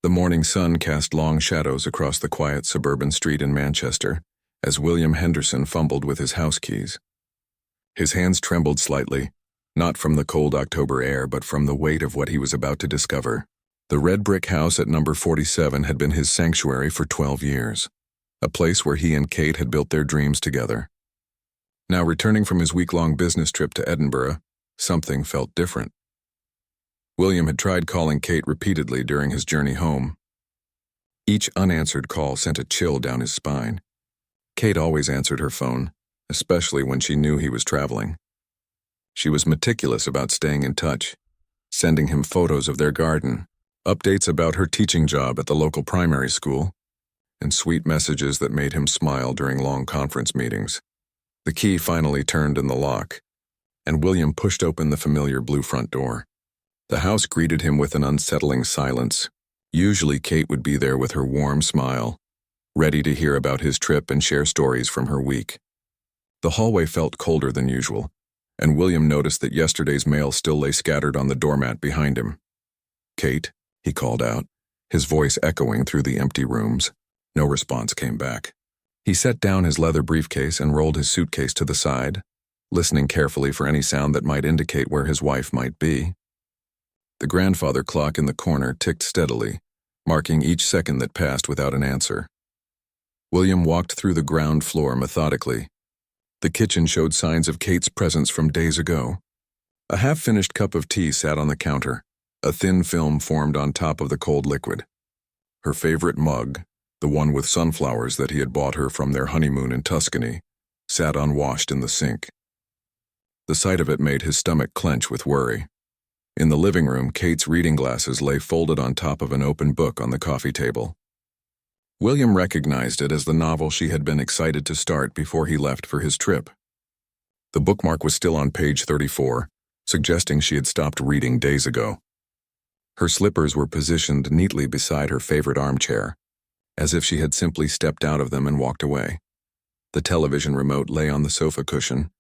The morning sun cast long shadows across the quiet suburban street in Manchester as William Henderson fumbled with his house keys. His hands trembled slightly, not from the cold October air but from the weight of what he was about to discover. The red brick house at number 47 had been his sanctuary for 12 years, a place where he and Kate had built their dreams together. Now returning from his week-long business trip to Edinburgh, something felt different. William had tried calling Kate repeatedly during his journey home. Each unanswered call sent a chill down his spine. Kate always answered her phone, especially when she knew he was traveling. She was meticulous about staying in touch, sending him photos of their garden, updates about her teaching job at the local primary school, and sweet messages that made him smile during long conference meetings. The key finally turned in the lock, and William pushed open the familiar blue front door. The house greeted him with an unsettling silence. Usually Kate would be there with her warm smile, ready to hear about his trip and share stories from her week. The hallway felt colder than usual, and William noticed that yesterday's mail still lay scattered on the doormat behind him. "Kate," he called out, his voice echoing through the empty rooms. No response came back. He set down his leather briefcase and rolled his suitcase to the side, listening carefully for any sound that might indicate where his wife might be. The grandfather clock in the corner ticked steadily, marking each second that passed without an answer. William walked through the ground floor methodically. The kitchen showed signs of Kate's presence from days ago. A half-finished cup of tea sat on the counter, a thin film formed on top of the cold liquid. Her favorite mug, the one with sunflowers that he had bought her from their honeymoon in Tuscany, sat unwashed in the sink. The sight of it made his stomach clench with worry. In the living room, Kate's reading glasses lay folded on top of an open book on the coffee table. William recognized it as the novel she had been excited to start before he left for his trip. The bookmark was still on page 34, suggesting she had stopped reading days ago. Her slippers were positioned neatly beside her favorite armchair, as if she had simply stepped out of them and walked away. The television remote lay on the sofa cushion,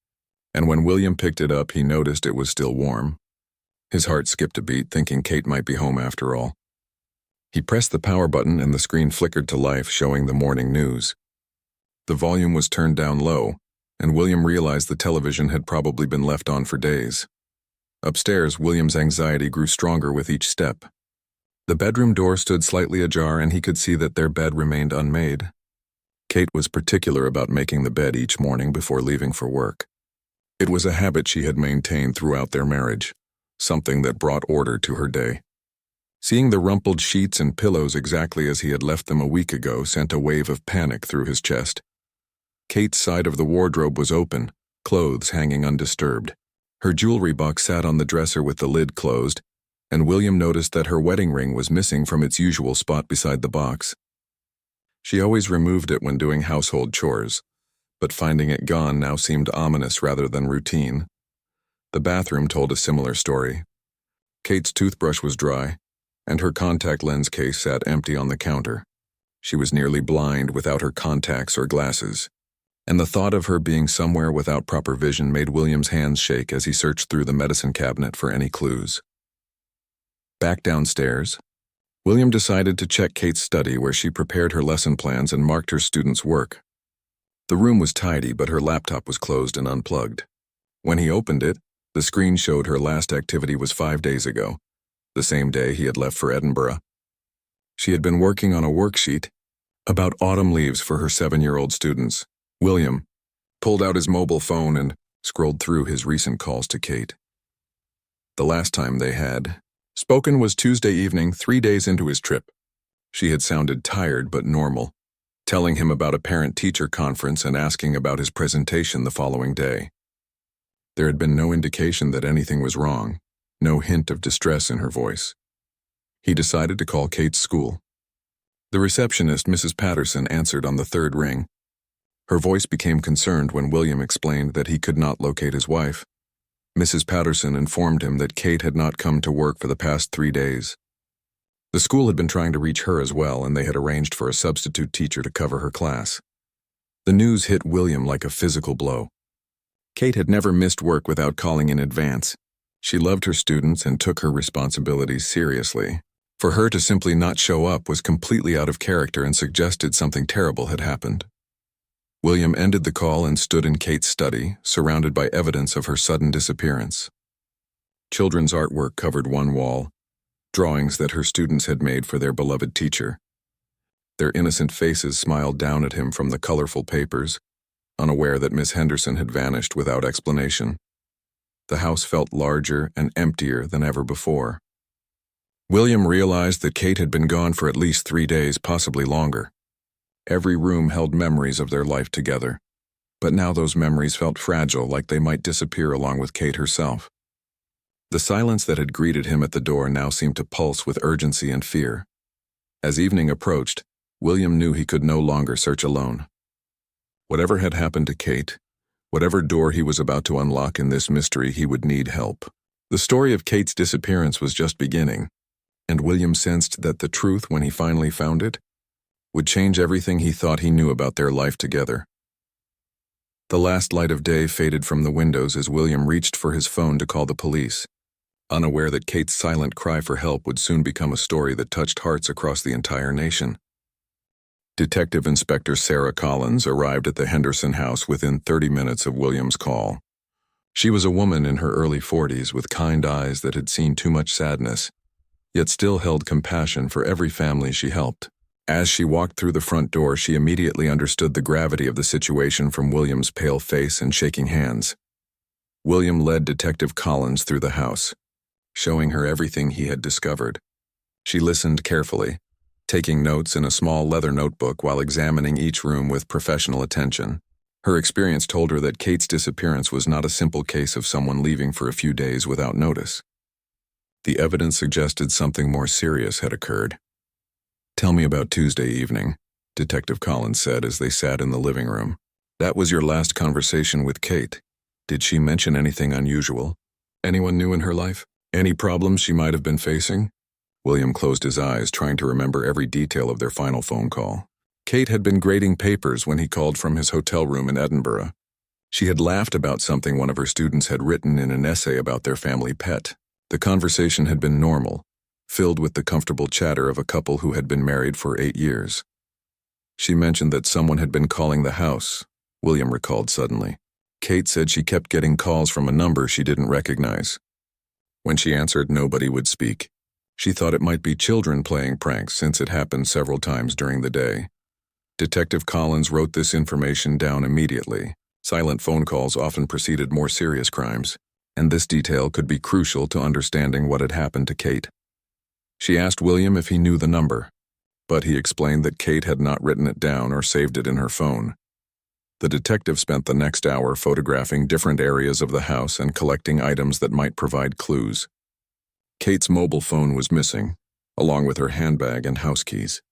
and when William picked it up, he noticed it was still warm. His heart skipped a beat, thinking Kate might be home after all. He pressed the power button and the screen flickered to life, showing the morning news. The volume was turned down low, and William realized the television had probably been left on for days. Upstairs, William's anxiety grew stronger with each step. The bedroom door stood slightly ajar, and he could see that their bed remained unmade. Kate was particular about making the bed each morning before leaving for work. It was a habit she had maintained throughout their marriage, something that brought order to her day. Seeing the rumpled sheets and pillows exactly as he had left them a week ago sent a wave of panic through his chest. Kate's side of the wardrobe was open, clothes hanging undisturbed. Her jewelry box sat on the dresser with the lid closed, and William noticed that her wedding ring was missing from its usual spot beside the box. She always removed it when doing household chores, but finding it gone now seemed ominous rather than routine. The bathroom told a similar story. Kate's toothbrush was dry, and her contact lens case sat empty on the counter. She was nearly blind without her contacts or glasses, and the thought of her being somewhere without proper vision made William's hands shake as he searched through the medicine cabinet for any clues. Back downstairs, William decided to check Kate's study where she prepared her lesson plans and marked her students' work. The room was tidy, but her laptop was closed and unplugged. When he opened it, the screen showed her last activity was 5 days ago, the same day he had left for Edinburgh. She had been working on a worksheet about autumn leaves for her 7-year-old students. William pulled out his mobile phone and scrolled through his recent calls to Kate. The last time they had spoken was Tuesday evening, 3 days into his trip. She had sounded tired but normal, telling him about a parent-teacher conference and asking about his presentation the following day. There had been no indication that anything was wrong, no hint of distress in her voice. He decided to call Kate's school. The receptionist, Mrs. Patterson, answered on the third ring. Her voice became concerned when William explained that he could not locate his wife. Mrs. Patterson informed him that Kate had not come to work for the past 3 days. The school had been trying to reach her as well, and they had arranged for a substitute teacher to cover her class. The news hit William like a physical blow. Kate had never missed work without calling in advance. She loved her students and took her responsibilities seriously. For her to simply not show up was completely out of character and suggested something terrible had happened. William ended the call and stood in Kate's study, surrounded by evidence of her sudden disappearance. Children's artwork covered one wall, drawings that her students had made for their beloved teacher. Their innocent faces smiled down at him from the colorful papers, unaware that Miss Henderson had vanished without explanation. The house felt larger and emptier than ever before. William realized that Kate had been gone for at least 3 days, possibly longer. Every room held memories of their life together, but now those memories felt fragile, like they might disappear along with Kate herself. The silence that had greeted him at the door now seemed to pulse with urgency and fear. As evening approached, William knew he could no longer search alone. Whatever had happened to Kate, whatever door he was about to unlock in this mystery, he would need help. The story of Kate's disappearance was just beginning, and William sensed that the truth, when he finally found it, would change everything he thought he knew about their life together. The last light of day faded from the windows as William reached for his phone to call the police, unaware that Kate's silent cry for help would soon become a story that touched hearts across the entire nation. Detective Inspector Sarah Collins arrived at the Henderson house within 30 minutes of William's call. She was a woman in her early 40s with kind eyes that had seen too much sadness, yet still held compassion for every family she helped. As she walked through the front door, she immediately understood the gravity of the situation from William's pale face and shaking hands. William led Detective Collins through the house, showing her everything he had discovered. She listened carefully, taking notes in a small leather notebook while examining each room with professional attention. Her experience told her that Kate's disappearance was not a simple case of someone leaving for a few days without notice. The evidence suggested something more serious had occurred. "Tell me about Tuesday evening," Detective Collins said as they sat in the living room. "That was your last conversation with Kate. Did she mention anything unusual? Anyone new in her life? Any problems she might have been facing?" William closed his eyes, trying to remember every detail of their final phone call. Kate had been grading papers when he called from his hotel room in Edinburgh. She had laughed about something one of her students had written in an essay about their family pet. The conversation had been normal, filled with the comfortable chatter of a couple who had been married for 8 years. She mentioned that someone had been calling the house, William recalled suddenly. Kate said she kept getting calls from a number she didn't recognize. When she answered, nobody would speak. She thought it might be children playing pranks since it happened several times during the day. Detective Collins wrote this information down immediately. Silent phone calls often preceded more serious crimes, and this detail could be crucial to understanding what had happened to Kate. She asked William if he knew the number, but he explained that Kate had not written it down or saved it in her phone. The detective spent the next hour photographing different areas of the house and collecting items that might provide clues. Kate's mobile phone was missing, along with her handbag and house keys.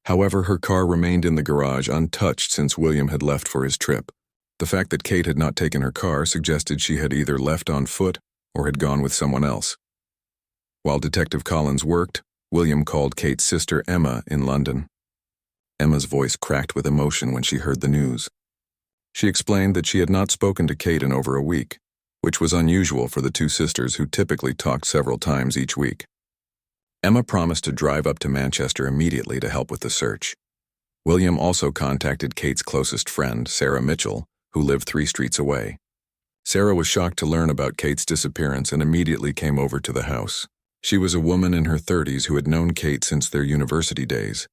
However, her car remained in the garage untouched since William had left for his trip. The fact that Kate had not taken her car suggested she had either left on foot or had gone with someone else. While Detective Collins worked, William called Kate's sister Emma in London. Emma's voice cracked with emotion when she heard the news. She explained that she had not spoken to Kate in over a week, which was unusual for the two sisters who typically talked several times each week. Emma promised to drive up to Manchester immediately to help with the search. William also contacted Kate's closest friend, Sarah Mitchell, who lived 3 streets away. Sarah was shocked to learn about Kate's disappearance and immediately came over to the house. She was a woman in her 30s who had known Kate since their university days,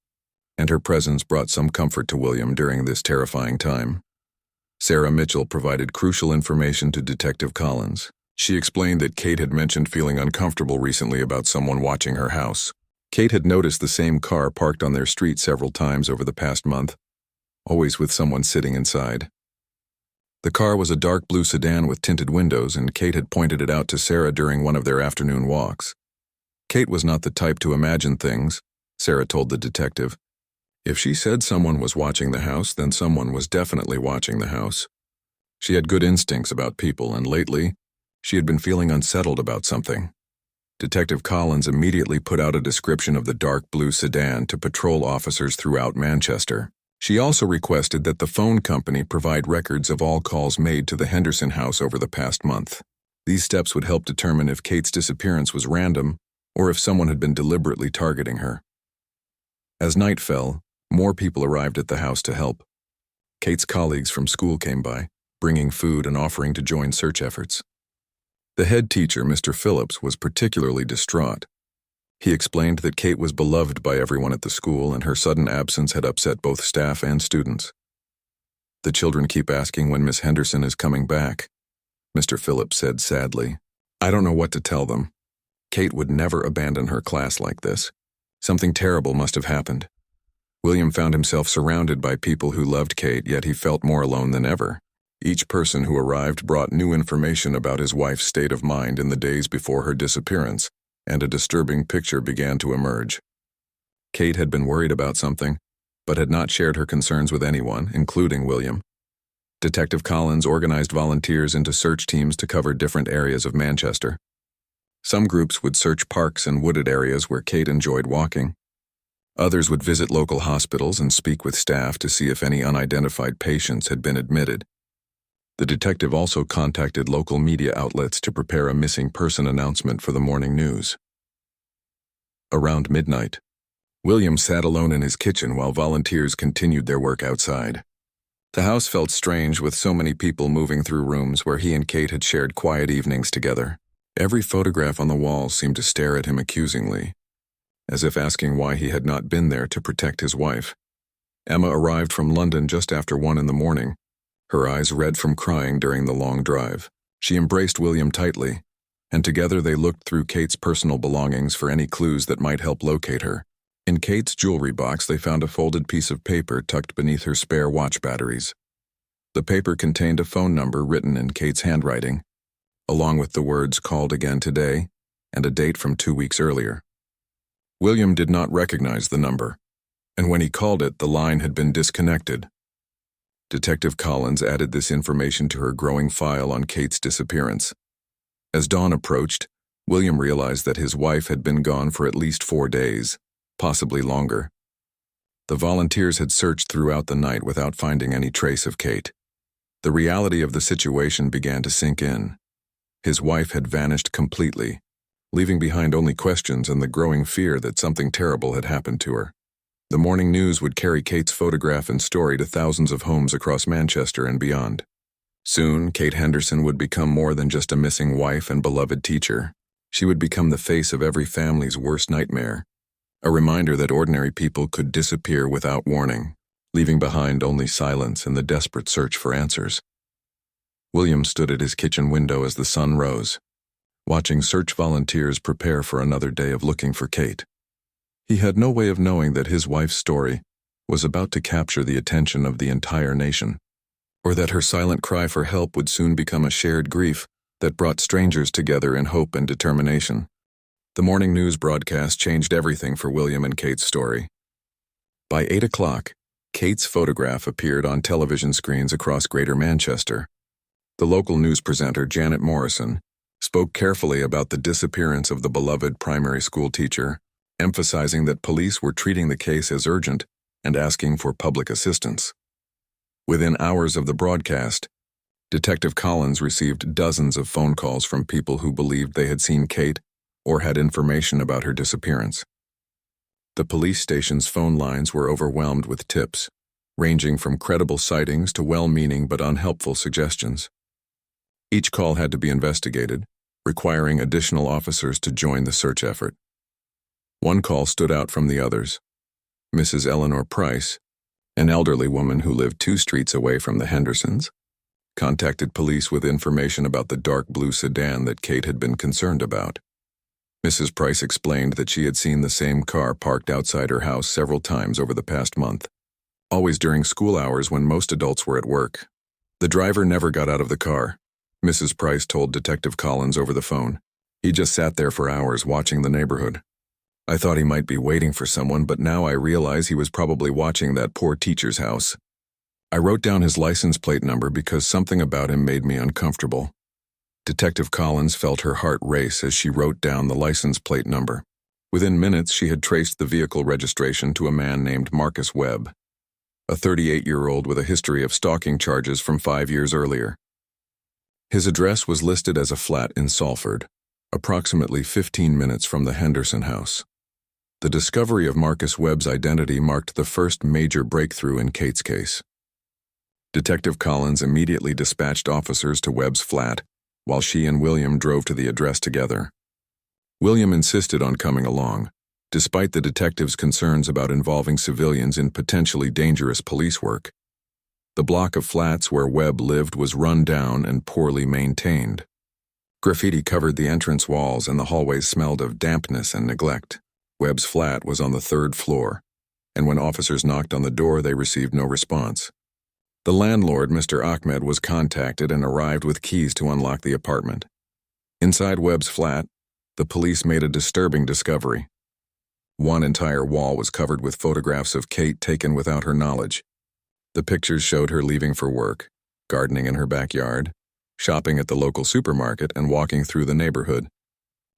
and her presence brought some comfort to William during this terrifying time. Sarah Mitchell provided crucial information to Detective Collins. She explained that Kate had mentioned feeling uncomfortable recently about someone watching her house. Kate had noticed the same car parked on their street several times over the past month, always with someone sitting inside. The car was a dark blue sedan with tinted windows, and Kate had pointed it out to Sarah during one of their afternoon walks. Kate was not the type to imagine things, Sarah told the detective. If she said someone was watching the house, then someone was definitely watching the house. She had good instincts about people, and lately, she had been feeling unsettled about something. Detective Collins immediately put out a description of the dark blue sedan to patrol officers throughout Manchester. She also requested that the phone company provide records of all calls made to the Henderson house over the past month. These steps would help determine if Kate's disappearance was random or if someone had been deliberately targeting her. As night fell, more people arrived at the house to help. Kate's colleagues from school came by, bringing food and offering to join search efforts. The head teacher, Mr. Phillips, was particularly distraught. He explained that Kate was beloved by everyone at the school and her sudden absence had upset both staff and students. "The children keep asking when Miss Henderson is coming back," Mr. Phillips said sadly. "I don't know what to tell them. Kate would never abandon her class like this. Something terrible must have happened." William found himself surrounded by people who loved Kate, yet he felt more alone than ever. Each person who arrived brought new information about his wife's state of mind in the days before her disappearance, and a disturbing picture began to emerge. Kate had been worried about something, but had not shared her concerns with anyone, including William. Detective Collins organized volunteers into search teams to cover different areas of Manchester. Some groups would search parks and wooded areas where Kate enjoyed walking. Others would visit local hospitals and speak with staff to see if any unidentified patients had been admitted. The detective also contacted local media outlets to prepare a missing person announcement for the morning news. Around midnight, William sat alone in his kitchen while volunteers continued their work outside. The house felt strange with so many people moving through rooms where he and Kate had shared quiet evenings together. Every photograph on the wall seemed to stare at him accusingly, as if asking why he had not been there to protect his wife. Emma arrived from London just after 1 in the morning, her eyes red from crying during the long drive. She embraced William tightly, and together they looked through Kate's personal belongings for any clues that might help locate her. In Kate's jewelry box, they found a folded piece of paper tucked beneath her spare watch batteries. The paper contained a phone number written in Kate's handwriting, along with the words "called again today" and a date from 2 weeks earlier. William did not recognize the number, and when he called it, the line had been disconnected. Detective Collins added this information to her growing file on Kate's disappearance. As dawn approached, William realized that his wife had been gone for at least 4 days, possibly longer. The volunteers had searched throughout the night without finding any trace of Kate. The reality of the situation began to sink in. His wife had vanished completely, leaving behind only questions and the growing fear that something terrible had happened to her. The morning news would carry Kate's photograph and story to thousands of homes across Manchester and beyond. Soon, Kate Henderson would become more than just a missing wife and beloved teacher. She would become the face of every family's worst nightmare, a reminder that ordinary people could disappear without warning, leaving behind only silence and the desperate search for answers. William stood at his kitchen window as the sun rose, watching search volunteers prepare for another day of looking for Kate. He had no way of knowing that his wife's story was about to capture the attention of the entire nation, or that her silent cry for help would soon become a shared grief that brought strangers together in hope and determination. The morning news broadcast changed everything for William and Kate's story. By 8 o'clock, Kate's photograph appeared on television screens across Greater Manchester. The local news presenter, Janet Morrison, spoke carefully about the disappearance of the beloved primary school teacher, emphasizing that police were treating the case as urgent and asking for public assistance. Within hours of the broadcast, Detective Collins received dozens of phone calls from people who believed they had seen Kate or had information about her disappearance. The police station's phone lines were overwhelmed with tips, ranging from credible sightings to well-meaning but unhelpful suggestions. Each call had to be investigated, requiring additional officers to join the search effort. One call stood out from the others. Mrs. Eleanor Price, an elderly woman who lived 2 streets away from the Hendersons, contacted police with information about the dark blue sedan that Kate had been concerned about. Mrs. Price explained that she had seen the same car parked outside her house several times over the past month, always during school hours when most adults were at work. The driver never got out of the car, Mrs. Price told Detective Collins over the phone. He just sat there for hours watching the neighborhood. I thought he might be waiting for someone, but now I realize he was probably watching that poor teacher's house. I wrote down his license plate number because something about him made me uncomfortable. Detective Collins felt her heart race as she wrote down the license plate number. Within minutes, she had traced the vehicle registration to a man named Marcus Webb, a 38-year-old with a history of stalking charges from 5 years earlier. His address was listed as a flat in Salford, approximately 15 minutes from the Henderson house. The discovery of Marcus Webb's identity marked the first major breakthrough in Kate's case. Detective Collins immediately dispatched officers to Webb's flat, while she and William drove to the address together. William insisted on coming along, despite the detective's concerns about involving civilians in potentially dangerous police work. The block of flats where Webb lived was run down and poorly maintained. Graffiti covered the entrance walls and the hallways smelled of dampness and neglect. Webb's flat was on the 3rd floor, and when officers knocked on the door, they received no response. The landlord, Mr. Ahmed, was contacted and arrived with keys to unlock the apartment. Inside Webb's flat, the police made a disturbing discovery. One entire wall was covered with photographs of Kate taken without her knowledge. The pictures showed her leaving for work, gardening in her backyard, shopping at the local supermarket, and walking through the neighborhood.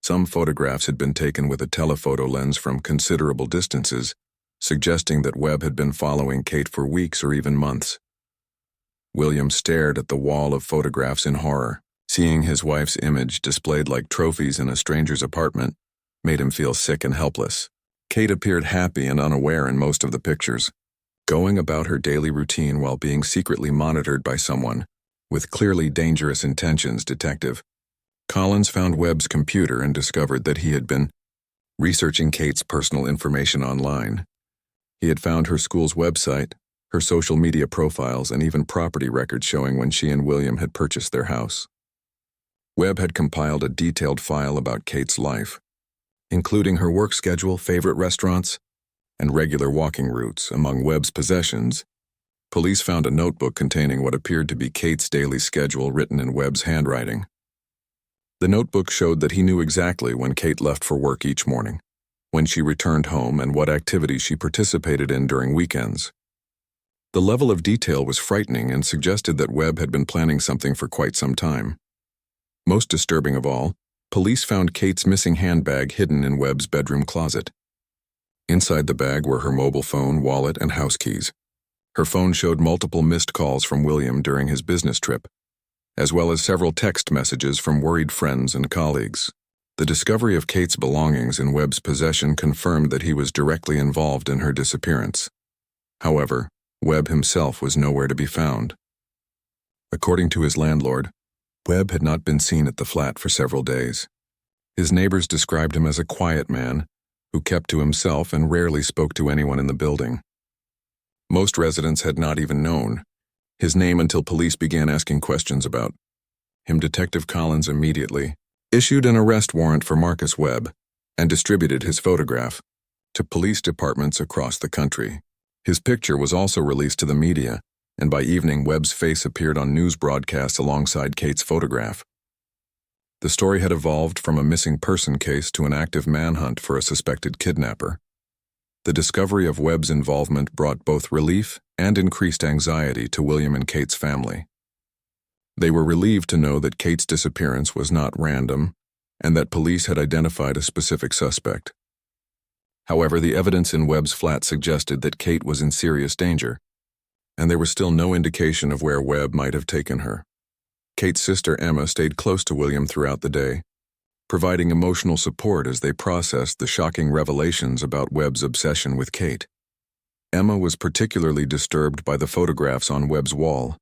Some photographs had been taken with a telephoto lens from considerable distances, suggesting that Webb had been following Kate for weeks or even months. William stared at the wall of photographs in horror. Seeing his wife's image displayed like trophies in a stranger's apartment made him feel sick and helpless. Kate appeared happy and unaware in most of the pictures, going about her daily routine while being secretly monitored by someone with clearly dangerous intentions. Detective Collins found Webb's computer and discovered that he had been researching Kate's personal information online. He had found her school's website, her social media profiles, and even property records showing when she and William had purchased their house. Webb had compiled a detailed file about Kate's life, including her work schedule, favorite restaurants, and regular walking routes. Among Webb's possessions, police found a notebook containing what appeared to be Kate's daily schedule written in Webb's handwriting. The notebook showed that he knew exactly when Kate left for work each morning, when she returned home, and what activities she participated in during weekends. The level of detail was frightening and suggested that Webb had been planning something for quite some time. Most disturbing of all, police found Kate's missing handbag hidden in Webb's bedroom closet. Inside the bag were her mobile phone, wallet, and house keys. Her phone showed multiple missed calls from William during his business trip, as well as several text messages from worried friends and colleagues. The discovery of Kate's belongings in Webb's possession confirmed that he was directly involved in her disappearance. However, Webb himself was nowhere to be found. According to his landlord, Webb had not been seen at the flat for several days. His neighbors described him as a quiet man who kept to himself and rarely spoke to anyone in the building. Most residents had not even known his name until police began asking questions about him. Detective Collins immediately issued an arrest warrant for Marcus Webb and distributed his photograph to police departments across the country. His picture was also released to the media, and by evening Webb's face appeared on news broadcasts alongside Kate's photograph. The story had evolved from a missing person case to an active manhunt for a suspected kidnapper. The discovery of Webb's involvement brought both relief and increased anxiety to William and Kate's family. They were relieved to know that Kate's disappearance was not random and that police had identified a specific suspect. However, the evidence in Webb's flat suggested that Kate was in serious danger, and there was still no indication of where Webb might have taken her. Kate's sister Emma stayed close to William throughout the day, providing emotional support as they processed the shocking revelations about Webb's obsession with Kate. Emma was particularly disturbed by the photographs on Webb's wall,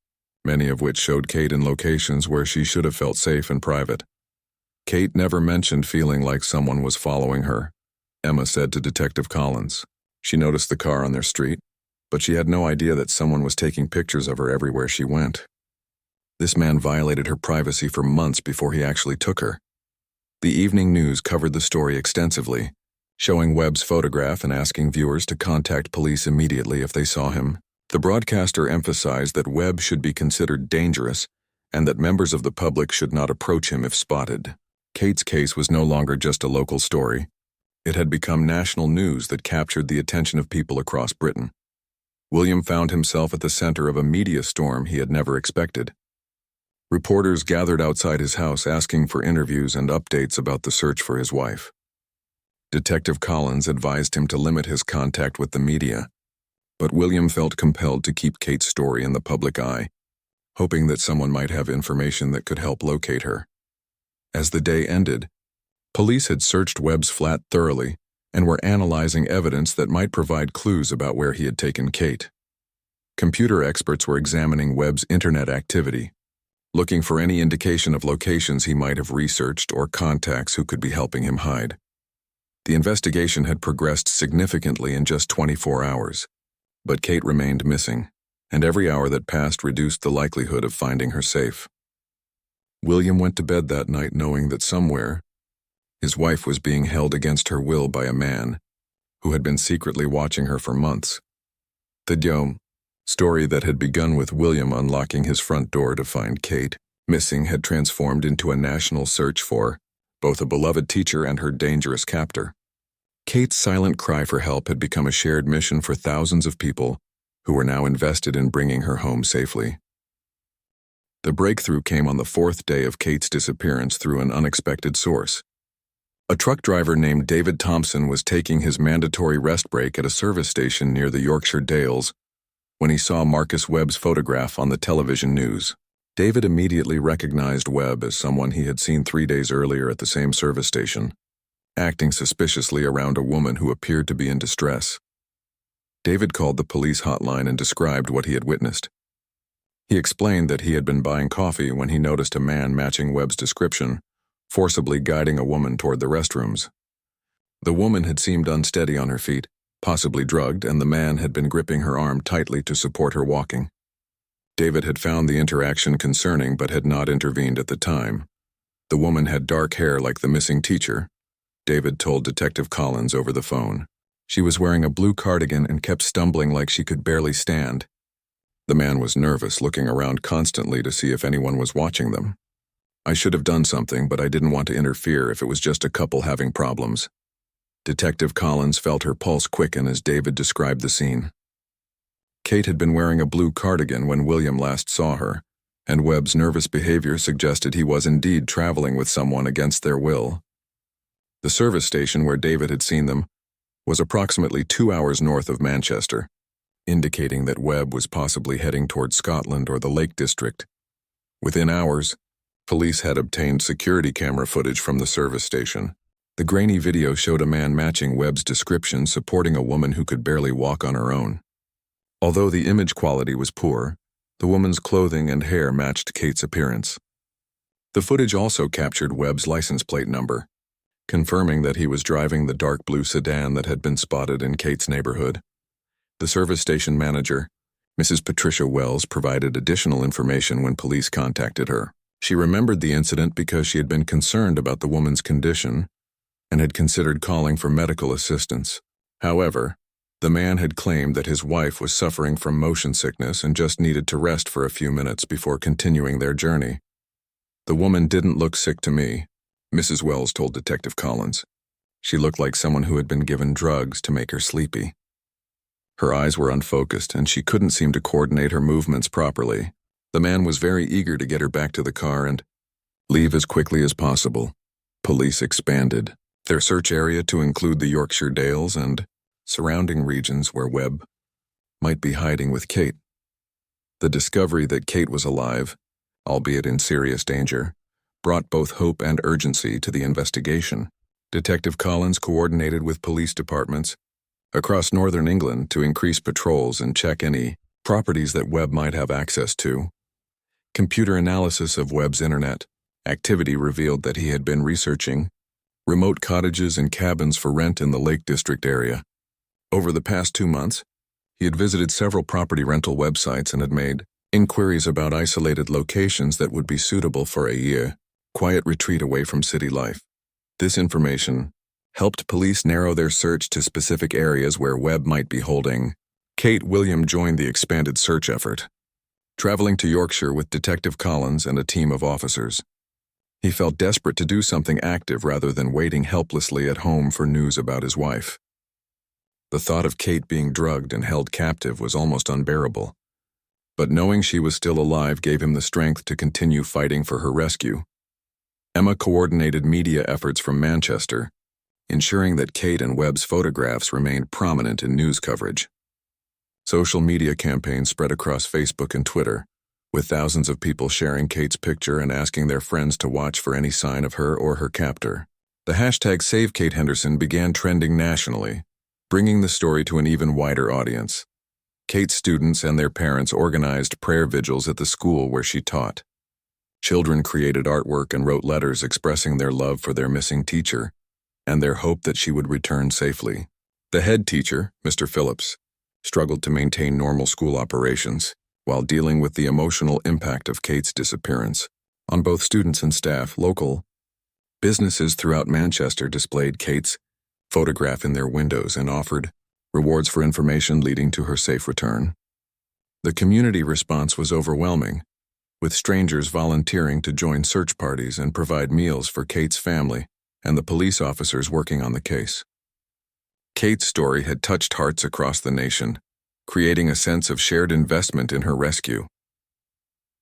many of which showed Kate in locations where she should have felt safe and private. Kate never mentioned feeling like someone was following her, Emma said to Detective Collins. She noticed the car on their street, but she had no idea that someone was taking pictures of her everywhere she went. This man violated her privacy for months before he actually took her. The evening news covered the story extensively, showing Webb's photograph and asking viewers to contact police immediately if they saw him. The broadcaster emphasized that Webb should be considered dangerous and that members of the public should not approach him if spotted. Kate's case was no longer just a local story. It had become national news that captured the attention of people across Britain. William found himself at the center of a media storm he had never expected. Reporters gathered outside his house asking for interviews and updates about the search for his wife. Detective Collins advised him to limit his contact with the media, but William felt compelled to keep Kate's story in the public eye, hoping that someone might have information that could help locate her. As the day ended, Police had searched Webb's flat thoroughly and were analyzing evidence that might provide clues about where he had taken Kate. Computer experts were examining Webb's internet activity, looking for any indication of locations he might have researched or contacts who could be helping him hide. The investigation had progressed significantly in just 24 hours, but Kate remained missing, and every hour that passed reduced the likelihood of finding her safe. William went to bed that night knowing that somewhere, his wife was being held against her will by a man who had been secretly watching her for months. The story that had begun with William unlocking his front door to find Kate missing had transformed into a national search for both a beloved teacher and her dangerous captor. Kate's silent cry for help had become a shared mission for thousands of people who were now invested in bringing her home safely. The breakthrough came on the 4th day of Kate's disappearance through an unexpected source. A truck driver named David Thompson was taking his mandatory rest break at a service station near the Yorkshire Dales when he saw Marcus Webb's photograph on the television news. David immediately recognized Webb as someone he had seen 3 days earlier at the same service station, acting suspiciously around a woman who appeared to be in distress. David called the police hotline and described what he had witnessed. He explained that he had been buying coffee when he noticed a man matching Webb's description, forcibly guiding a woman toward the restrooms. The woman had seemed unsteady on her feet, possibly drugged, and the man had been gripping her arm tightly to support her walking. David had found the interaction concerning but had not intervened at the time. The woman had dark hair like the missing teacher, David told Detective Collins over the phone. She was wearing a blue cardigan and kept stumbling like she could barely stand. The man was nervous, looking around constantly to see if anyone was watching them. I should have done something, but I didn't want to interfere if it was just a couple having problems. Detective Collins felt her pulse quicken as David described the scene. Kate had been wearing a blue cardigan when William last saw her, and Webb's nervous behavior suggested he was indeed traveling with someone against their will. The service station where David had seen them was approximately 2 hours north of Manchester, indicating that Webb was possibly heading toward Scotland or the Lake District. Within hours, police had obtained security camera footage from the service station. The grainy video showed a man matching Webb's description supporting a woman who could barely walk on her own. Although the image quality was poor, the woman's clothing and hair matched Kate's appearance. The footage also captured Webb's license plate number, confirming that he was driving the dark blue sedan that had been spotted in Kate's neighborhood. The service station manager, Mrs. Patricia Wells, provided additional information when police contacted her. She remembered the incident because she had been concerned about the woman's condition and had considered calling for medical assistance. However, the man had claimed that his wife was suffering from motion sickness and just needed to rest for a few minutes before continuing their journey. The woman didn't look sick to me, Mrs. Wells told Detective Collins. She looked like someone who had been given drugs to make her sleepy. Her eyes were unfocused, and she couldn't seem to coordinate her movements properly. The man was very eager to get her back to the car and leave as quickly as possible. Police expanded their search area to include the Yorkshire Dales and surrounding regions where Webb might be hiding with Kate. The discovery that Kate was alive, albeit in serious danger, brought both hope and urgency to the investigation. Detective Collins coordinated with police departments across northern England to increase patrols and check any properties that Webb might have access to. Computer analysis of Webb's internet activity revealed that he had been researching remote cottages and cabins for rent in the Lake District area. Over the past 2 months, he had visited several property rental websites and had made inquiries about isolated locations that would be suitable for a quiet retreat away from city life. This information helped police narrow their search to specific areas where Webb might be holding. Kate. William joined the expanded search effort, traveling to Yorkshire with Detective Collins and a team of officers. He felt desperate to do something active rather than waiting helplessly at home for news about his wife. The thought of Kate being drugged and held captive was almost unbearable, but knowing she was still alive gave him the strength to continue fighting for her rescue. Emma coordinated media efforts from Manchester, ensuring that Kate and Webb's photographs remained prominent in news coverage. Social media campaigns spread across Facebook and Twitter, with thousands of people sharing Kate's picture and asking their friends to watch for any sign of her or her captor. The hashtag #SaveKateHenderson began trending nationally, bringing the story to an even wider audience. Kate's students and their parents organized prayer vigils at the school where she taught. Children created artwork and wrote letters expressing their love for their missing teacher and their hope that she would return safely. The head teacher, Mr. Phillips, struggled to maintain normal school operations while dealing with the emotional impact of Kate's disappearance. On both students and staff, local businesses throughout Manchester displayed Kate's photograph in their windows and offered rewards for information leading to her safe return. The community response was overwhelming, with strangers volunteering to join search parties and provide meals for Kate's family and the police officers working on the case. Kate's story had touched hearts across the nation, creating a sense of shared investment in her rescue.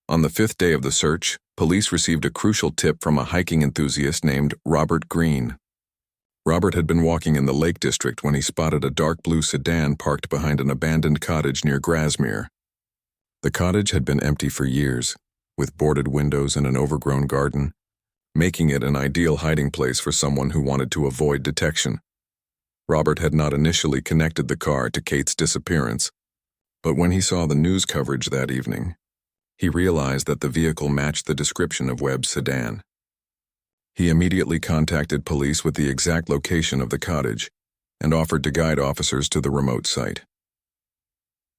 On the 5th day of the search, police received a crucial tip from a hiking enthusiast named Robert Green. Robert had been walking in the Lake District when he spotted a dark blue sedan parked behind an abandoned cottage near Grasmere. The cottage had been empty for years, with boarded windows and an overgrown garden, making it an ideal hiding place for someone who wanted to avoid detection. Robert had not initially connected the car to Kate's disappearance, but when he saw the news coverage that evening, he realized that the vehicle matched the description of Webb's sedan. He immediately contacted police with the exact location of the cottage and offered to guide officers to the remote site.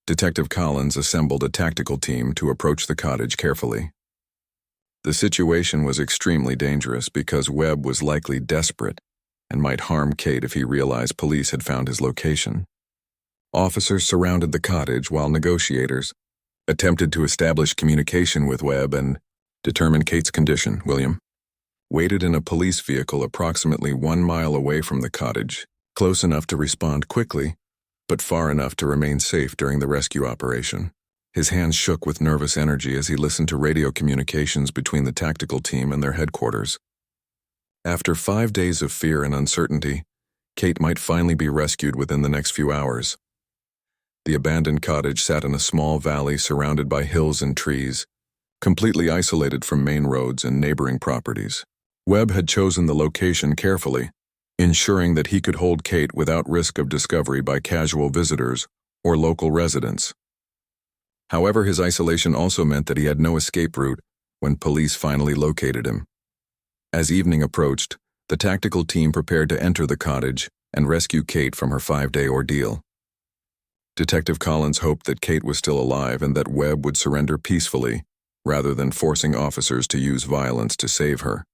Detective Collins assembled a tactical team to approach the cottage carefully. The situation was extremely dangerous because Webb was likely desperate and might harm Kate if he realized police had found his location. Officers surrounded the cottage while negotiators attempted to establish communication with Webb and determine Kate's condition. William waited in a police vehicle approximately 1 mile away from the cottage, close enough to respond quickly, but far enough to remain safe during the rescue operation. His hands shook with nervous energy as he listened to radio communications between the tactical team and their headquarters. After 5 days of fear and uncertainty, Kate might finally be rescued within the next few hours. The abandoned cottage sat in a small valley surrounded by hills and trees, completely isolated from main roads and neighboring properties. Webb had chosen the location carefully, ensuring that he could hold Kate without risk of discovery by casual visitors or local residents. However, his isolation also meant that he had no escape route when police finally located him. As evening approached, the tactical team prepared to enter the cottage and rescue Kate from her 5-day ordeal. Detective Collins hoped that Kate was still alive and that Webb would surrender peacefully, rather than forcing officers to use violence to save her.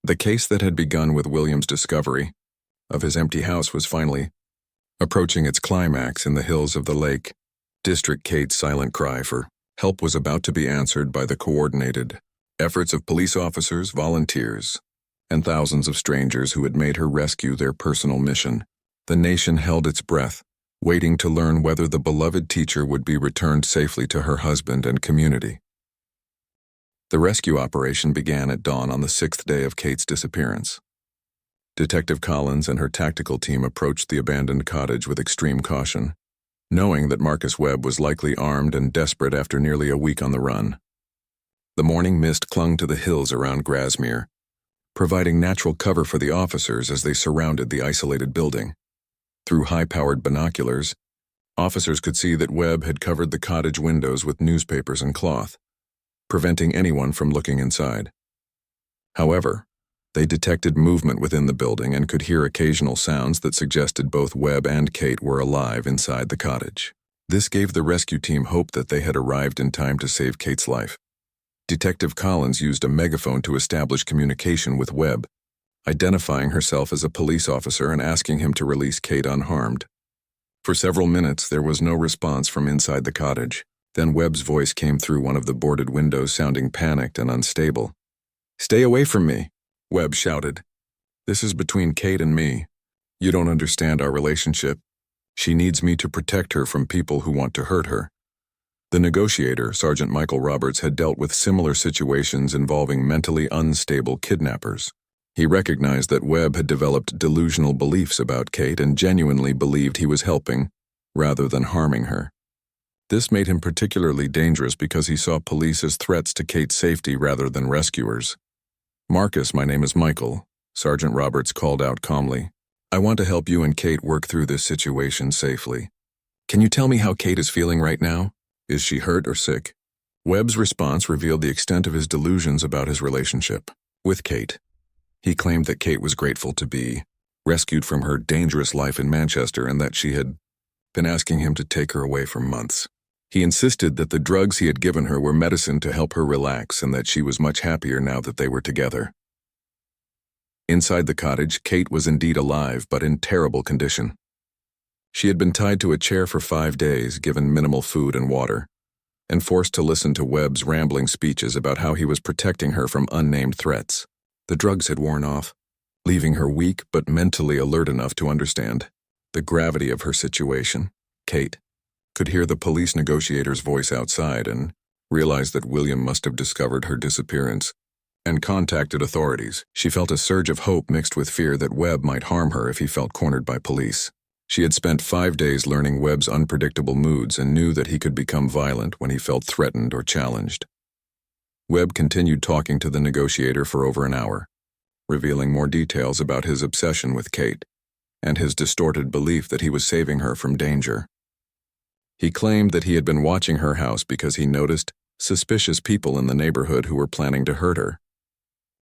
The case that had begun with William's discovery of his empty house was finally approaching its climax in the hills of the Lake District. Kate's silent cry for help was about to be answered by the coordinated efforts of police officers, volunteers, and thousands of strangers who had made her rescue their personal mission. The nation held its breath, waiting to learn whether the beloved teacher would be returned safely to her husband and community. The rescue operation began at dawn on the 6th day of Kate's disappearance. Detective Collins and her tactical team approached the abandoned cottage with extreme caution, knowing that Marcus Webb was likely armed and desperate after nearly a week on the run. The morning mist clung to the hills around Grasmere, providing natural cover for the officers as they surrounded the isolated building. Through high-powered binoculars, officers could see that Webb had covered the cottage windows with newspapers and cloth, preventing anyone from looking inside. However, they detected movement within the building and could hear occasional sounds that suggested both Webb and Kate were alive inside the cottage. This gave the rescue team hope that they had arrived in time to save Kate's life. Detective Collins used a megaphone to establish communication with Webb, identifying herself as a police officer and asking him to release Kate unharmed. For several minutes, there was no response from inside the cottage. Then Webb's voice came through one of the boarded windows, sounding panicked and unstable. "Stay away from me," Webb shouted. "This is between Kate and me. You don't understand our relationship. She needs me to protect her from people who want to hurt her." The negotiator, Sergeant Michael Roberts, had dealt with similar situations involving mentally unstable kidnappers. He recognized that Webb had developed delusional beliefs about Kate and genuinely believed he was helping, rather than harming her. This made him particularly dangerous because he saw police as threats to Kate's safety rather than rescuers. "Marcus, my name is Michael. Sergeant Roberts called out calmly. "I want to help you and Kate work through this situation safely. Can you tell me how Kate is feeling right now? Is she hurt or sick?" Webb's response revealed the extent of his delusions about his relationship with Kate. He claimed that Kate was grateful to be rescued from her dangerous life in Manchester and that she had been asking him to take her away for months. He insisted that the drugs he had given her were medicine to help her relax and that she was much happier now that they were together. Inside the cottage, Kate was indeed alive, but in terrible condition. She had been tied to a chair for 5 days, given minimal food and water, and forced to listen to Webb's rambling speeches about how he was protecting her from unnamed threats. The drugs had worn off, leaving her weak but mentally alert enough to understand the gravity of her situation. Kate could hear the police negotiator's voice outside and realized that William must have discovered her disappearance and contacted authorities. She felt a surge of hope mixed with fear that Webb might harm her if he felt cornered by police. She had spent 5 days learning Webb's unpredictable moods and knew that he could become violent when he felt threatened or challenged. Webb continued talking to the negotiator for over an hour, revealing more details about his obsession with Kate and his distorted belief that he was saving her from danger. He claimed that he had been watching her house because he noticed suspicious people in the neighborhood who were planning to hurt her.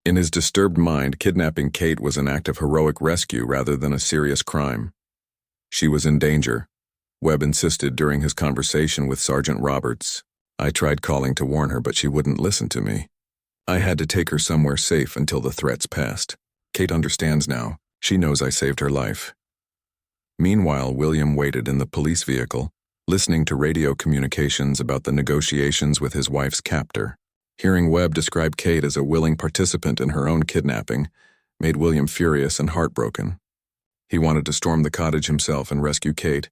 In his disturbed mind, kidnapping Kate was an act of heroic rescue rather than a serious crime. She was in danger, Webb insisted during his conversation with Sergeant Roberts. "I tried calling to warn her, but she wouldn't listen to me. I had to take her somewhere safe until the threats passed. Kate understands now. She knows I saved her life." Meanwhile, William waited in the police vehicle, listening to radio communications about the negotiations with his wife's captor. Hearing Webb describe Kate as a willing participant in her own kidnapping made William furious and heartbroken. He wanted to storm the cottage himself and rescue Kate,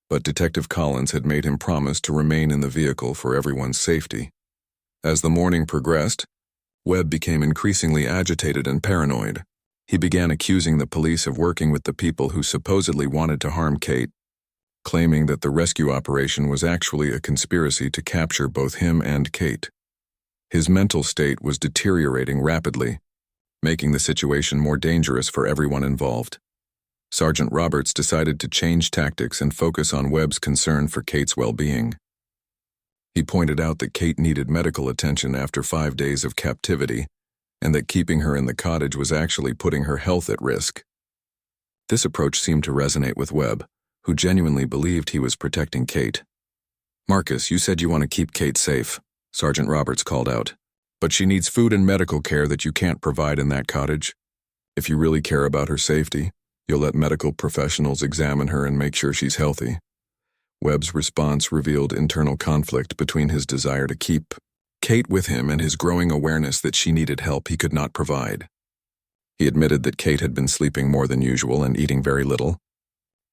but Detective Collins had made him promise to remain in the vehicle for everyone's safety. As the morning progressed, Webb became increasingly agitated and paranoid. He began accusing the police of working with the people who supposedly wanted to harm Kate, claiming that the rescue operation was actually a conspiracy to capture both him and Kate. His mental state was deteriorating rapidly, making the situation more dangerous for everyone involved. Sergeant Roberts decided to change tactics and focus on Webb's concern for Kate's well-being. He pointed out that Kate needed medical attention after 5 days of captivity, and that keeping her in the cottage was actually putting her health at risk. This approach seemed to resonate with Webb, who genuinely believed he was protecting Kate. "Marcus, you said you want to keep Kate safe," Sergeant Roberts called out. "But she needs food and medical care that you can't provide in that cottage. If you really care about her safety, you'll let medical professionals examine her and make sure she's healthy." Webb's response revealed internal conflict between his desire to keep Kate with him and his growing awareness that she needed help he could not provide. He admitted that Kate had been sleeping more than usual and eating very little,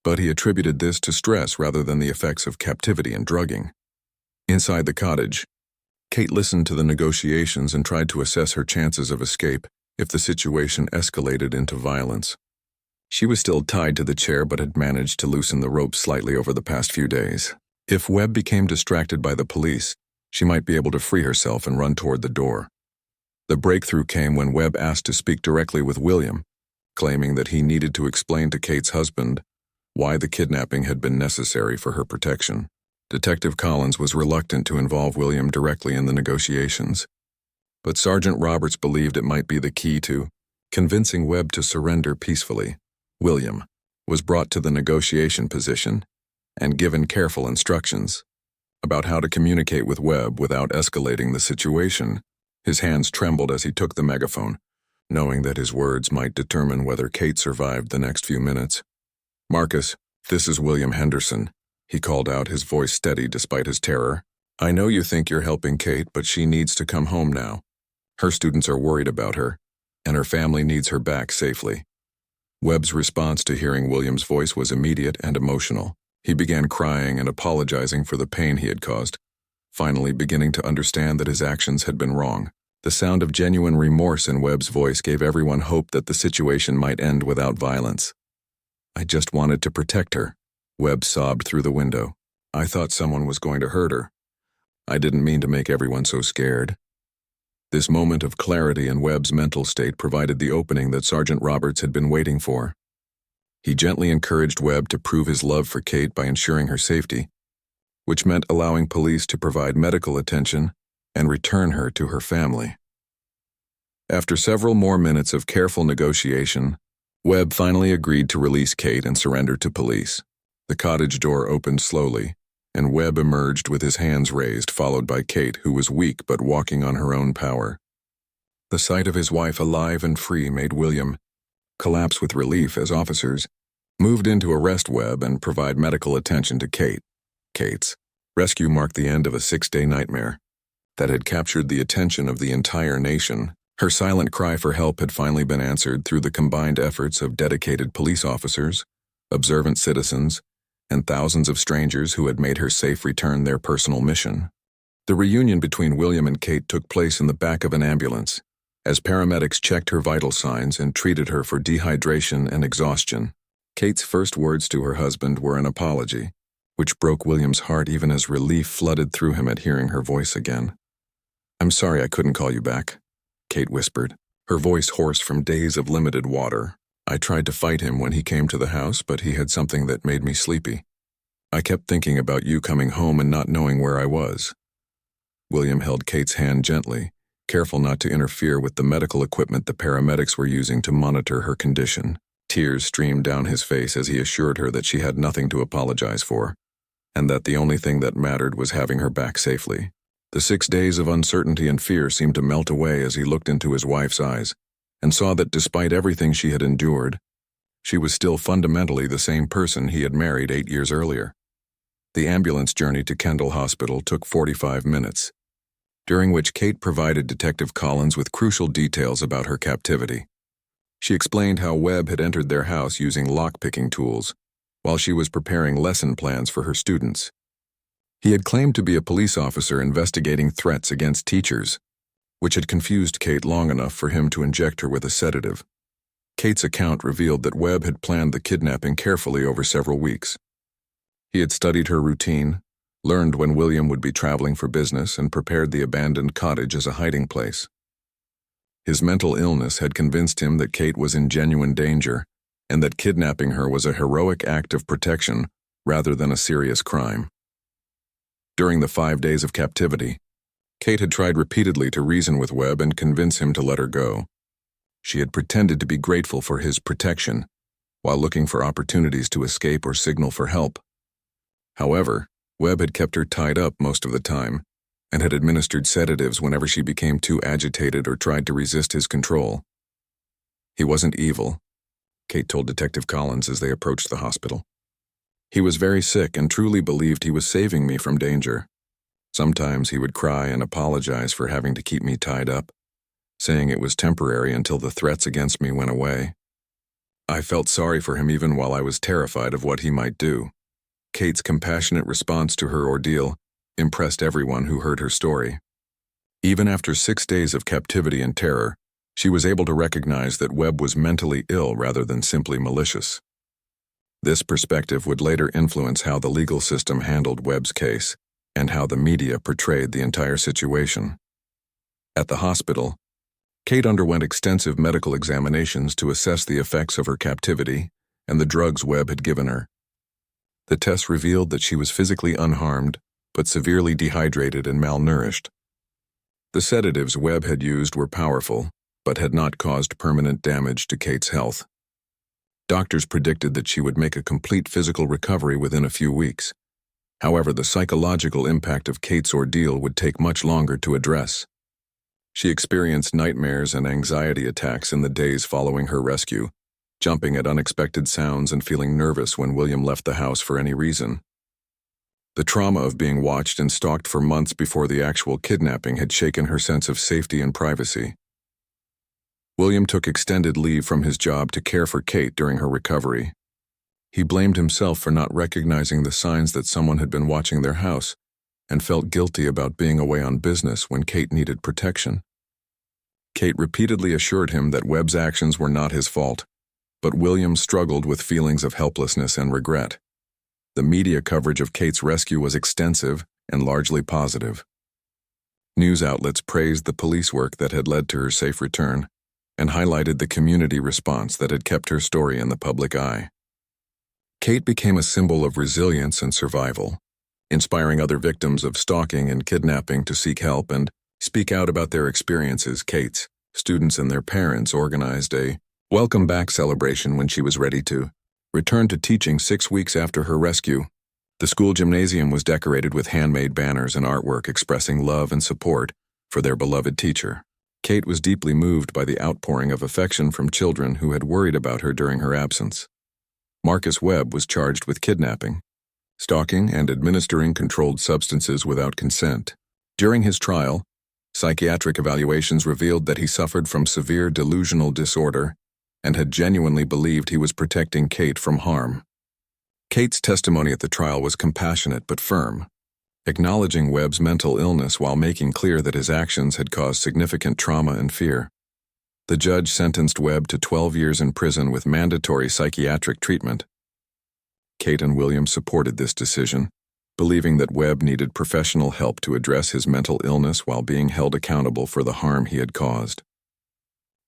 but he attributed this to stress rather than the effects of captivity and drugging. Inside the cottage, Kate listened to the negotiations and tried to assess her chances of escape if the situation escalated into violence. She was still tied to the chair but had managed to loosen the rope slightly over the past few days. If Webb became distracted by the police, she might be able to free herself and run toward the door. The breakthrough came when Webb asked to speak directly with William, claiming that he needed to explain to Kate's husband why the kidnapping had been necessary for her protection. Detective Collins was reluctant to involve William directly in the negotiations, but Sergeant Roberts believed it might be the key to convincing Webb to surrender peacefully. William was brought to the negotiation position and given careful instructions about how to communicate with Webb without escalating the situation. His hands trembled as he took the megaphone, knowing that his words might determine whether Kate survived the next few minutes. "Marcus, this is William Henderson," he called out, his voice steady despite his terror. "I know you think you're helping Kate, but she needs to come home now. Her students are worried about her, and her family needs her back safely." Webb's response to hearing William's voice was immediate and emotional. He began crying and apologizing for the pain he had caused, finally beginning to understand that his actions had been wrong. The sound of genuine remorse in Webb's voice gave everyone hope that the situation might end without violence. "I just wanted to protect her," Webb sobbed through the window. "I thought someone was going to hurt her. I didn't mean to make everyone so scared." This moment of clarity in Webb's mental state provided the opening that Sergeant Roberts had been waiting for. He gently encouraged Webb to prove his love for Kate by ensuring her safety, which meant allowing police to provide medical attention and return her to her family. After several more minutes of careful negotiation, Webb finally agreed to release Kate and surrender to police. The cottage door opened slowly, and Webb emerged with his hands raised, followed by Kate, who was weak but walking on her own power. The sight of his wife alive and free made William collapse with relief as officers moved in to arrest Webb and provide medical attention to Kate. Kate's rescue marked the end of a 6-day nightmare that had captured the attention of the entire nation. Her silent cry for help had finally been answered through the combined efforts of dedicated police officers, observant citizens, and thousands of strangers who had made her safe return their personal mission. The reunion between William and Kate took place in the back of an ambulance, as paramedics checked her vital signs and treated her for dehydration and exhaustion. Kate's first words to her husband were an apology, which broke William's heart even as relief flooded through him at hearing her voice again. "I'm sorry I couldn't call you back," Kate whispered, her voice hoarse from days of limited water. "I tried to fight him when he came to the house, but he had something that made me sleepy. I kept thinking about you coming home and not knowing where I was." William held Kate's hand gently, careful not to interfere with the medical equipment the paramedics were using to monitor her condition. Tears streamed down his face as he assured her that she had nothing to apologize for, and that the only thing that mattered was having her back safely. The 6 days of uncertainty and fear seemed to melt away as he looked into his wife's eyes and saw that despite everything she had endured, she was still fundamentally the same person he had married 8 years earlier. The ambulance journey to Kendall Hospital took 45 minutes, during which Kate provided Detective Collins with crucial details about her captivity. She explained how Webb had entered their house using lock-picking tools, while she was preparing lesson plans for her students. He had claimed to be a police officer investigating threats against teachers, which had confused Kate long enough for him to inject her with a sedative. Kate's account revealed that Webb had planned the kidnapping carefully over several weeks. He had studied her routine, learned when William would be traveling for business, and prepared the abandoned cottage as a hiding place. His mental illness had convinced him that Kate was in genuine danger, and that kidnapping her was a heroic act of protection rather than a serious crime. During the 5 days of captivity, Kate had tried repeatedly to reason with Webb and convince him to let her go. She had pretended to be grateful for his protection, while looking for opportunities to escape or signal for help. However, Webb had kept her tied up most of the time, and had administered sedatives whenever she became too agitated or tried to resist his control. "He wasn't evil," Kate told Detective Collins as they approached the hospital. "He was very sick and truly believed he was saving me from danger. Sometimes he would cry and apologize for having to keep me tied up, saying it was temporary until the threats against me went away. I felt sorry for him even while I was terrified of what he might do." Kate's compassionate response to her ordeal impressed everyone who heard her story. Even after 6 days of captivity and terror, she was able to recognize that Webb was mentally ill rather than simply malicious. This perspective would later influence how the legal system handled Webb's case and how the media portrayed the entire situation. At the hospital, Kate underwent extensive medical examinations to assess the effects of her captivity and the drugs Webb had given her. The tests revealed that she was physically unharmed, but severely dehydrated and malnourished. The sedatives Webb had used were powerful, but had not caused permanent damage to Kate's health. Doctors predicted that she would make a complete physical recovery within a few weeks. However, the psychological impact of Kate's ordeal would take much longer to address. She experienced nightmares and anxiety attacks in the days following her rescue, jumping at unexpected sounds and feeling nervous when William left the house for any reason. The trauma of being watched and stalked for months before the actual kidnapping had shaken her sense of safety and privacy. William took extended leave from his job to care for Kate during her recovery. He blamed himself for not recognizing the signs that someone had been watching their house and felt guilty about being away on business when Kate needed protection. Kate repeatedly assured him that Webb's actions were not his fault, but William struggled with feelings of helplessness and regret. The media coverage of Kate's rescue was extensive and largely positive. News outlets praised the police work that had led to her safe return and highlighted the community response that had kept her story in the public eye. Kate became a symbol of resilience and survival, inspiring other victims of stalking and kidnapping to seek help and speak out about their experiences. Kate's students and their parents organized a welcome back celebration when she was ready to return to teaching 6 weeks after her rescue. The school gymnasium was decorated with handmade banners and artwork expressing love and support for their beloved teacher. Kate was deeply moved by the outpouring of affection from children who had worried about her during her absence. Marcus Webb was charged with kidnapping, stalking, and administering controlled substances without consent. During his trial, psychiatric evaluations revealed that he suffered from severe delusional disorder and had genuinely believed he was protecting Kate from harm. Kate's testimony at the trial was compassionate but firm, acknowledging Webb's mental illness while making clear that his actions had caused significant trauma and fear. The judge sentenced Webb to 12 years in prison with mandatory psychiatric treatment. Kate and William supported this decision, believing that Webb needed professional help to address his mental illness while being held accountable for the harm he had caused.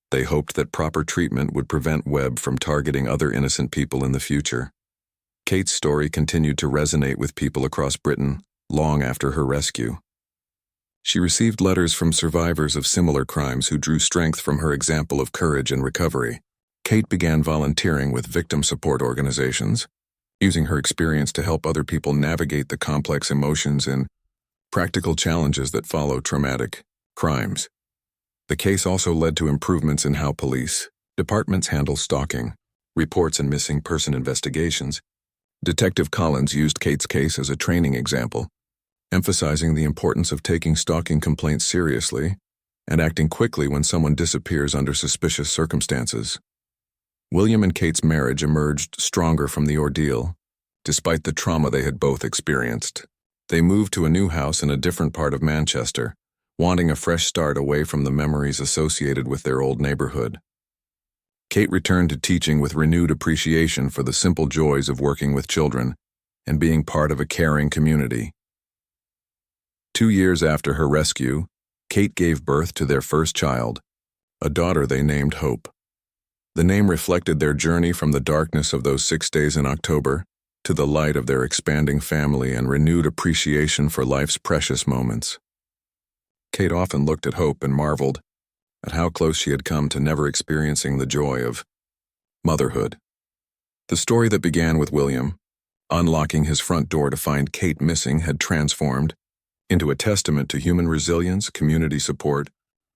They hoped that proper treatment would prevent Webb from targeting other innocent people in the future. Kate's story continued to resonate with people across Britain long after her rescue. She received letters from survivors of similar crimes who drew strength from her example of courage and recovery. Kate began volunteering with victim support organizations, using her experience to help other people navigate the complex emotions and practical challenges that follow traumatic crimes. The case also led to improvements in how police departments handle stalking, reports, and missing person investigations. Detective Collins used Kate's case as a training example, emphasizing the importance of taking stalking complaints seriously and acting quickly when someone disappears under suspicious circumstances. William and Kate's marriage emerged stronger from the ordeal, despite the trauma they had both experienced. They moved to a new house in a different part of Manchester, wanting a fresh start away from the memories associated with their old neighborhood. Kate returned to teaching with renewed appreciation for the simple joys of working with children and being part of a caring community. 2 years after her rescue, Kate gave birth to their first child, a daughter they named Hope. The name reflected their journey from the darkness of those 6 days in October to the light of their expanding family and renewed appreciation for life's precious moments. Kate often looked at Hope and marveled at how close she had come to never experiencing the joy of motherhood. The story that began with William unlocking his front door to find Kate missing had transformed into a testament to human resilience, community support,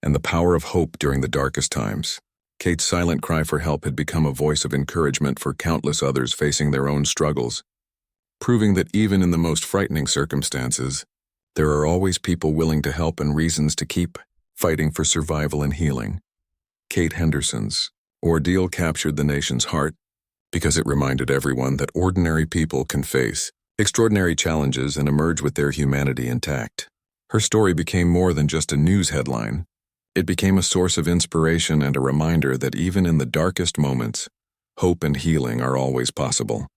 and the power of hope during the darkest times. Kate's silent cry for help had become a voice of encouragement for countless others facing their own struggles, proving that even in the most frightening circumstances, there are always people willing to help and reasons to keep fighting for survival and healing. Kate Henderson's ordeal captured the nation's heart because it reminded everyone that ordinary people can face extraordinary challenges and emerge with their humanity intact. Her story became more than just a news headline. It became a source of inspiration and a reminder that even in the darkest moments, hope and healing are always possible.